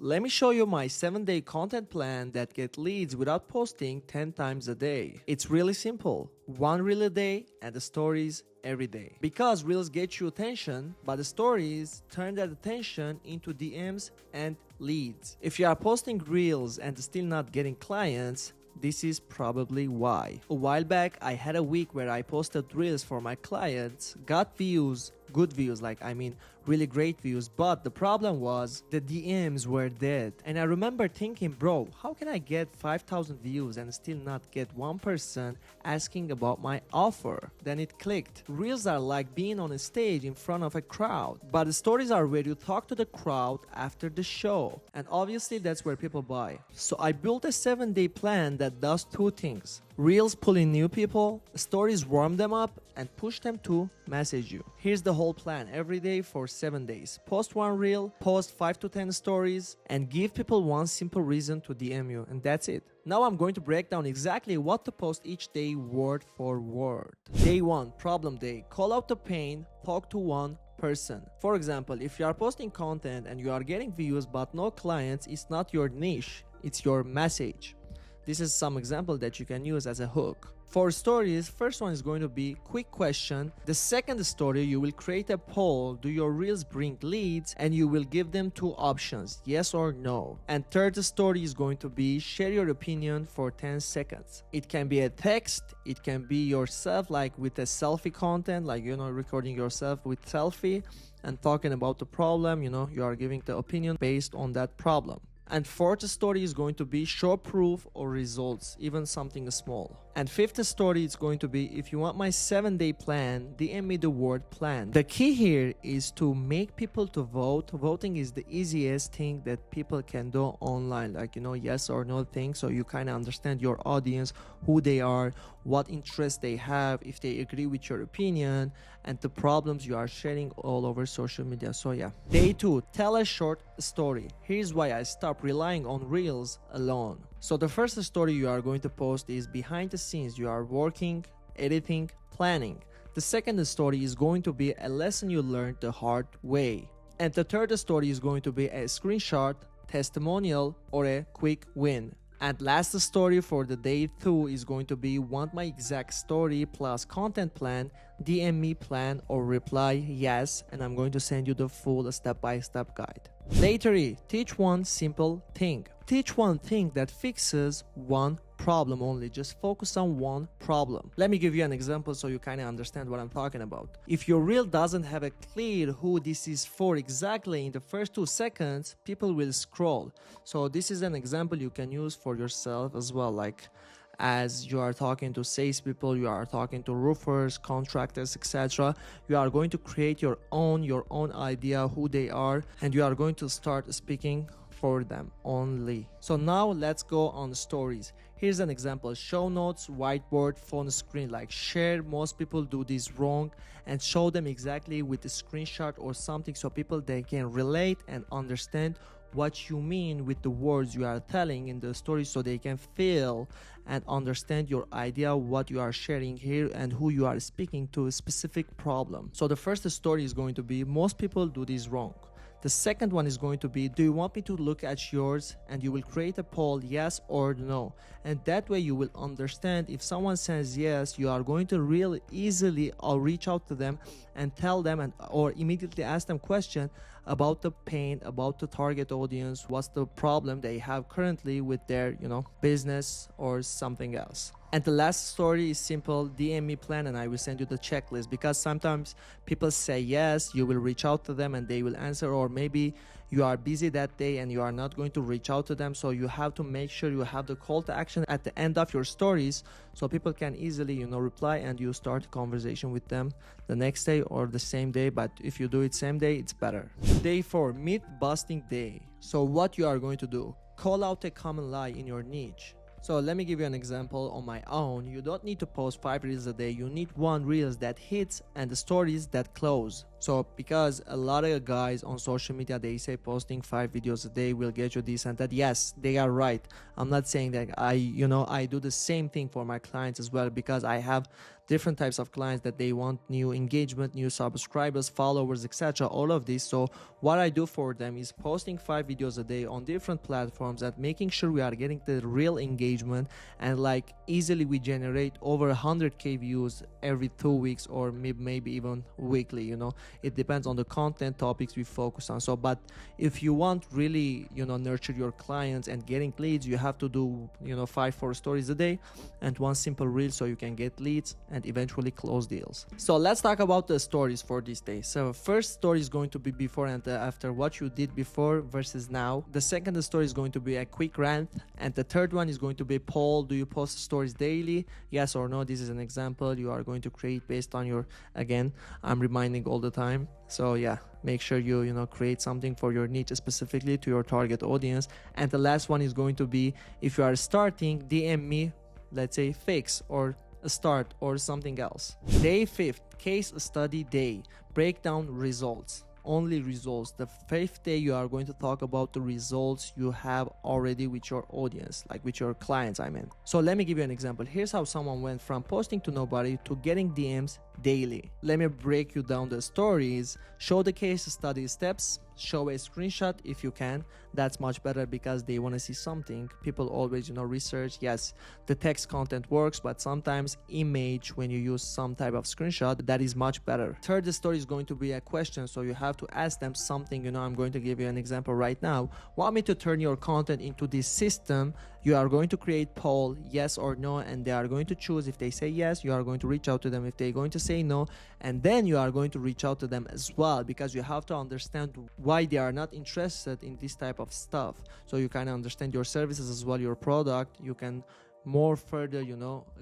Let me show you my 7-day content plan that get leads without posting 10 times a day. It's really simple. One reel a day and the stories every day. Because reels get you attention, but the stories turn that attention into DMs and leads. If you are posting reels and still not getting clients, this is probably why. A while back, I had a week where I posted reels for my clients, got views, good views, really great views, but the problem was the DMs were dead. And I remember thinking, bro, how can I get 5,000 views and still not get one person asking about my offer? Then it clicked. Reels are like being on a stage in front of a crowd, but the stories are where you talk to the crowd after the show. And obviously that's where people buy. So I built a 7-day plan that does two things. Reels pull in new people, stories warm them up and push them to message you. Here's the whole plan every day for 7 days. Post one reel, post 5 to 10 stories, and give people one simple reason to DM you, and that's it. Now I'm going to break down exactly what to post each day word for word. Day 1, problem day. Call out the pain, talk to one person. For example, if you are posting content and you are getting views but no clients, it's not your niche, it's your message. This is some example that you can use as a hook. For stories, first one is going to be quick question. The second story, you will create a poll. Do your reels bring leads? And you will give them two options, yes or no. And third story is going to be share your opinion for 10 seconds. It can be a text, it can be yourself, like with a selfie content, recording yourself with selfie and talking about the problem, you are giving the opinion based on that problem. And fourth story is going to be show proof or results, even something small. And fifth story is going to be, if you want my 7-day plan, DM me the word plan. The key here is to make people to vote. Voting is the easiest thing that people can do online, yes or no thing. So you kind of understand your audience, who they are, what interests they have, if they agree with your opinion, and the problems you are sharing all over social media. So yeah. Day 2, tell a short story. Here's why I stopped relying on reels alone. So the first story you are going to post is behind the scenes. You are working, editing, planning. The second story is going to be a lesson you learned the hard way. And the third story is going to be a screenshot, testimonial, or a quick win. And last story for the day 2 is going to be want my exact story plus content plan, DM me plan or reply yes, and I'm going to send you the full step-by-step guide. Day 3, teach one simple thing. Teach one thing that fixes one problem only. Just focus on one problem. Let me give you an example so you kind of understand what I'm talking about. If your reel doesn't have a clear who this is for exactly in the first 2 seconds, people will scroll. So this is an example you can use for yourself as well, as you are talking to salespeople, you are talking to roofers, contractors, etc. You are going to create your own idea who they are, and you are going to start speaking for them only. So now let's go on stories. Here's an example: show notes, whiteboard, phone screen. Share. Most people do this wrong, and show them exactly with a screenshot or something so people they can relate and understand what you mean with the words you are telling in the story, so they can feel and understand your idea, what you are sharing here, and who you are speaking to a specific problem. So the first story is going to be most people do this wrong. The second one is going to be, do you want me to look at yours? And you will create a poll, yes or no. And that way you will understand if someone says yes, you are going to really easily reach out to them and tell them or immediately ask them question about the pain, about the target audience, what's the problem they have currently with their, business or something else. And the last story is simple: DM me plan and I will send you the checklist, because sometimes people say yes, you will reach out to them and they will answer, or maybe you are busy that day and you are not going to reach out to them. So you have to make sure you have the call to action at the end of your stories so people can easily, reply, and you start a conversation with them the next day or the same day. But if you do it same day, it's better. Day 4, myth busting day. So what you are going to do: call out a common lie in your niche. So let me give you an example on my own. You don't need to post 5 reels a day. You need 1 reels that hits and the stories that close. So because a lot of guys on social media, they say posting 5 videos a day will get you this and that. Yes, they are right. I'm not saying that I do the same thing for my clients as well, because I have different types of clients that they want new engagement, new subscribers, followers, etc. All of this. So what I do for them is posting 5 videos a day on different platforms and making sure we are getting the real engagement, and like easily we generate over 100k views every 2 weeks, or maybe even weekly. It depends on the content topics we focus on. So but if you want really nurture your clients and getting leads, you have to do 5-4 stories a day and one simple reel, so you can get leads and eventually close deals. So let's talk about the stories for this day. So first story is going to be before and after, what you did before versus now. The second story is going to be a quick rant, and the third one is going to be poll. Do you post stories daily? Yes or no? This is an example you are going to create based on your, again, I'm reminding all the time. So yeah, make sure you create something for your niche, specifically to your target audience. And the last one is going to be, if you are starting, DM me, let's say fix or a start or something else. Day 5th, case study day, breakdown results. Only results. The 5th day you are going to talk about the results you have already with your audience, like with your clients, I mean. So let me give you an example. Here's how someone went from posting to nobody to getting DMs daily. Let me break you down the stories, show the case study steps, show a screenshot if you can. That's much better because they want to see something. People always research. Yes, the text content works, but sometimes image, when you use some type of screenshot, that is much better. Third story is going to be a question, so you have to ask them something. I'm going to give you an example right now. Want me to turn your content into this system? You are going to create poll, yes or no, and they are going to choose. If they say yes, you are going to reach out to them. If they're going to say no, and then you are going to reach out to them as well, because you have to understand why they are not interested in this type of stuff. So you kind of understand your services as well, your product. You can more further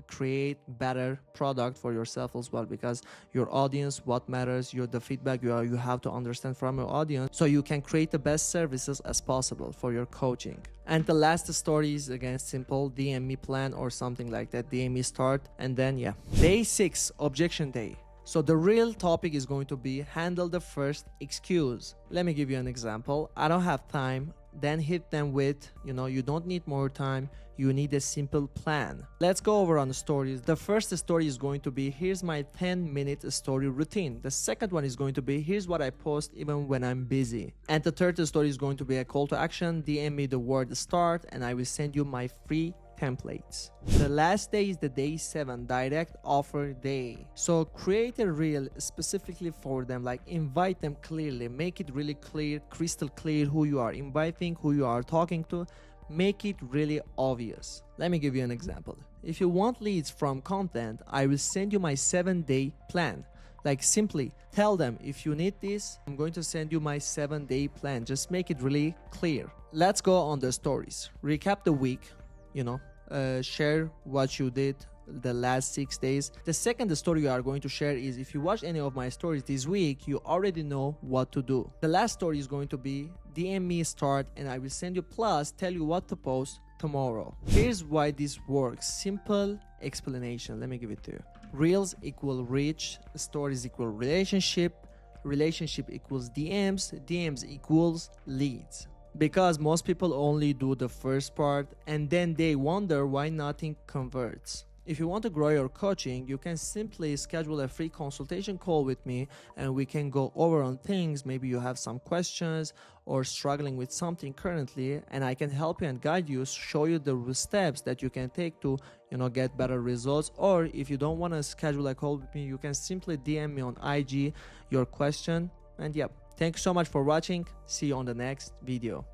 create better product for yourself as well, because your audience, what matters, the feedback you have to understand from your audience, so you can create the best services as possible for your coaching. And the last story is again simple, DM me plan or something like that, DM me start. And then yeah, day 6, objection day. So the real topic is going to be handle the first excuse. Let me give you an example. I don't have time. Then hit them with, you don't need more time, you need a simple plan. Let's go over on the stories. The first story is going to be, here's my 10-minute story routine. The second one is going to be, here's what I post even when I'm busy. And the third story is going to be a call to action. DM me the word start and I will send you my free templates. The last day is the day 7, direct offer day. So create a reel specifically for them, like invite them clearly, make it really clear, crystal clear who you are inviting, who you are talking to. Make it really obvious. Let me give you an example. If you want leads from content, I will send you my 7-day plan. Like simply tell them, if you need this, I'm going to send you my 7-day plan. Just make it really clear. Let's go on the stories. Recap the week, share what you did the last 6 days. The second story you are going to share is, if you watch any of my stories this week, you already know what to do. The last story is going to be, DM me start and I will send you, plus tell you what to post tomorrow. Here's why this works. Simple explanation. Let me give it to you. Reels equal reach, stories equal relationship, relationship equals DMs, DMs equals leads. Because most people only do the first part and then they wonder why nothing converts. If you want to grow your coaching, you can simply schedule a free consultation call with me and we can go over on things. Maybe you have some questions or struggling with something currently, and I can help you and guide you, show you the steps that you can take to get better results. Or if you don't want to schedule a call with me, you can simply DM me on IG your question. And yep, thanks so much for watching. See you on the next video.